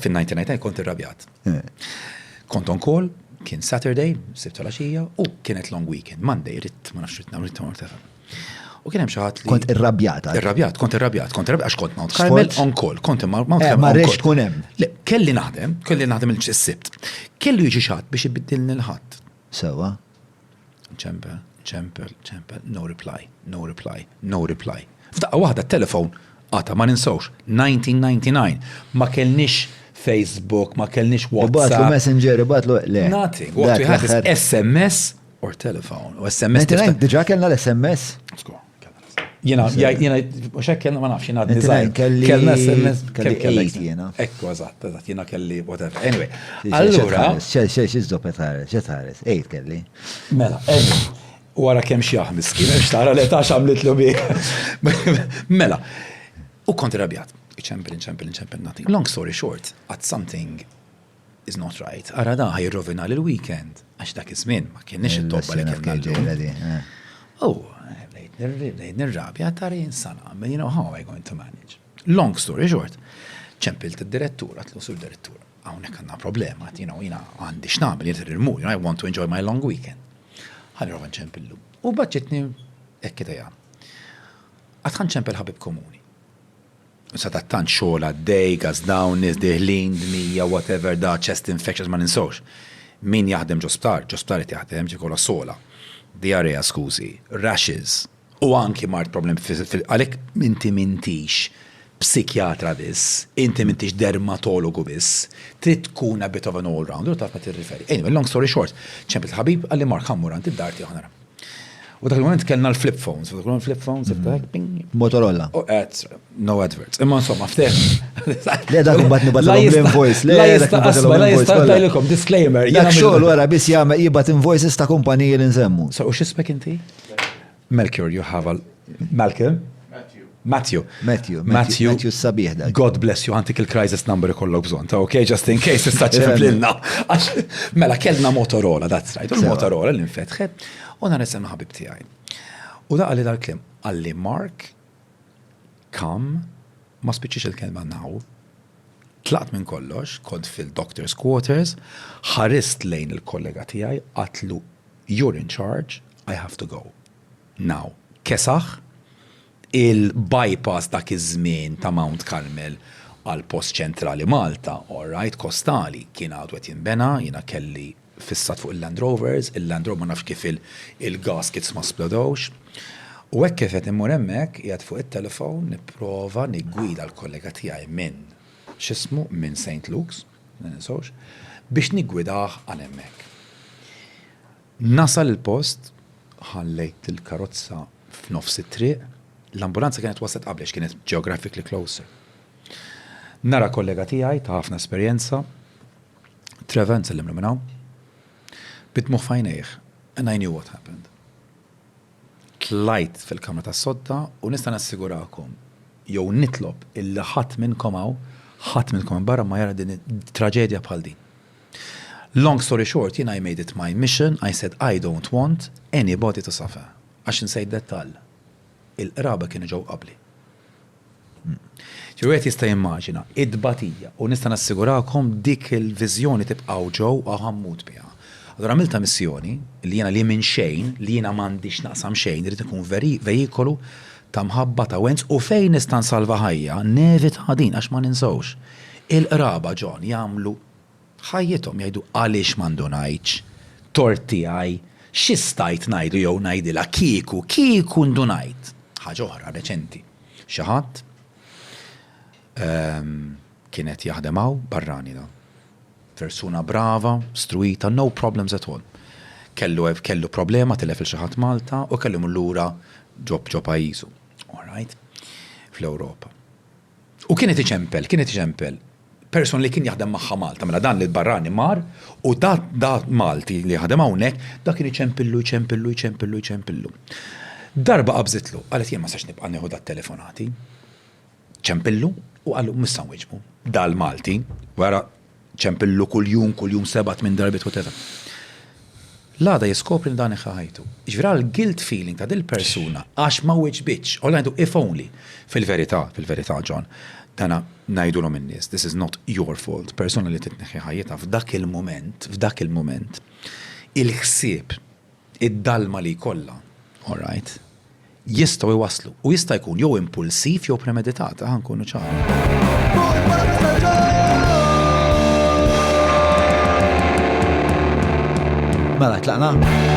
Fin-1999 kont irrabjat. Kont on call, kien Saturday, sibta l-għaxija, u kienet long weekend. Monday, ma nafx rit mortefel. U kien hemm xi ħadd li. Kont irrabjat. Kont irrabjat, għax kont Mount Carmel on call, kont Mount Carmel. Ma rridx tkun hemm. Kelli naħdem il-sibt. Kellu jiġi xi ħadd biex ibiddilni l-ħadd. Sewa. Ċempel, no reply. F'daqqa waħda t-telefon għata ma ninsawx 1999 ma kellniex Facebook, ma kellniex WhatsApp. Batlu Messenger, batlu le. Nothing. What we had is SMS or telephone. U SMS. Diġa kellna l-SMS? Jena, muxek kellna ma nafx, jena d-design. Kellna SMS. Kelli 8 jena. Ekku, eżatt, jena kelli whatever. Anyway, allura. Xeżdopet ħares, ħares, 8 kelli. Mela, wara kemm xjaħ miskin, xtara li tax għamlitlu bi. Mela, u kont irrabjat. Champion, nothing. Long story short, at something is not right. Ara da ħajrovina l-weekend. Għax dak iż-żmien ma kienx it-tobba li kellna. Oh, lejt nirrabja tari insana. You know how am I going to manage? Long story short, ċempilt id-direttura, tlu sur direttura. Hawnhekk għandna problema, jina għandi x'nagħmel jirid irmur, I want to enjoy my long weekend. Ħanirrova nċempillu. U baġġetni hekk kidejja. Għad ħanċempel ħabib komuni. Sa ta' tant xogħol għaddej, gas dawn, nies deħlin, dmija, whatever, da chest infections ma ninsawx. Min jaħdem ġosptar qed jaħdem ġikola sola. Diarrea, skużi, rashes, u anki mart problem għalhekk inti mintix psikjatra biss, inti mintix dermatologu biss, trid tkun a bit of an all-rounder, taf ma tirriferi. Anyway, long story short, ċempil ħabib għalli Mark ħammur għand id-darti ħanara. U dak il-moment kellna l-flip phones, Motorola. No adverts. Imma insomma, fteħ. Le dak imbagħad nibgħatlhom l-invoice. La jista' ngħidilkom disclaimer. Dak xogħol wara biss jagħmel jibgħat invoices ta' kumpaniji li nsemmu. So u x'ismek inti? Melchior, you have a Malcolm? Matthew sabiħ dak. God bless you, għantik il-crisis number ikollok bżonn, ta' okay, just in case issa ċemplilna. Mela kellna Motorola, that's right. U l-Motorola li nfetħet, u nhar isem ħabib tiegħi. U da għalli dal-klim, għalli Mark, come, ma spiċċiex il-kelma now, tlaqt minn kollox, kont fil-doctor's quarters, ħarist lejn il-kollega tiegħi, għatlu, you're in charge, I have to go. Now, kesaħ, il-bypass dak iż-żmien ta' Mount Carmel għal post ċentrali Malta, all right, kostali, kien għadu qed jinbena, jiena kelli fissat fuq il-Land Rovers, il-Land Rover ma nafx kif il-gaskets ma splodowx. U hekk kif qed immur hemmhekk qiegħed fuq it-telefon nipprova niggwida l-kollega tiegħi minn x'ismu minn St. Luke's, ninsawx, biex niggwidah għal hemmhekk. Nasal il-post, ħallejt il-karozza f'nofs it-triq, l-ambulanza kienet waslet qablex, kienet geographically closer. Nara kollega tiegħi ta' ħafna esperjenza, Trevor nsellimlu minn hawn, bitmuħ fajnejh, and I knew what happened. Tlajt fil-kamra tas-sodda u nista' nassigurakom jew nitlob illi ħadd minnkom hawn, ħadd minnkom barra ma jara din traġedja bħal din. Long story short, I made it my mission, I said I don't want anybody to suffer. Għax nsejt dettall. Il-qraba kienu ġew qabli. Ġurwet jista' jimmaġina id-batija u nista' nassigurakom dik il-viżjoni tibqgħu ġew u ħammut biha. Allura għamilta missjoni li jiena li minn xejn, li jiena m'għandix naqsam xejn, irid ikun vejikolu ta' mħabba ta' wenz u fejn nista' nsalva ħajja, nevit ħadin għax ma ninsawx. Il-qraba ġon jagħmlu ħajjithom jgħidu għaliex m'għandu ngħidx, torti għaj, x'istajt ngħidu jew ngħidilha kieku ndu ngħid. Ħaġa oħra reċenti. Xi ħadd kienet jaħdem hawn barrani da. Persuna brava, struita, no problems at all. Kellu problema tilef il xi ħadd Malta u kellu lura ġo pajjiżu. All right? Fl-Ewropa. U kienet iċempel. Person li kien jaħdem magħha Malta, mela dan li barrani mar u da Malti li jaħdem hawnhekk, da kien iċempillu. Darba qabżitlu, għalet jien ma sax nibqa' nieħu dat-telefonati. ċempillu u għallu missan weġbu. Dal-Malti, wara ċempillu kull-jum 7 minn darbit u teta. Lada jiskopri dan iħħajtu. Ġvira l-guilt feeling ta' dil-persuna għax ma weġbitx, u għajdu if only, fil-verità, John, Tana najdu l nies this is not your fault. Persona li titneħħi ħajjita f'dak il-moment, il-ħsieb, id-dalma li kollha, all right, jistgħu jwaslu. U jista' jkun jew impulsiv jew premeditat, nkunu ċari. Mela, tlaqna?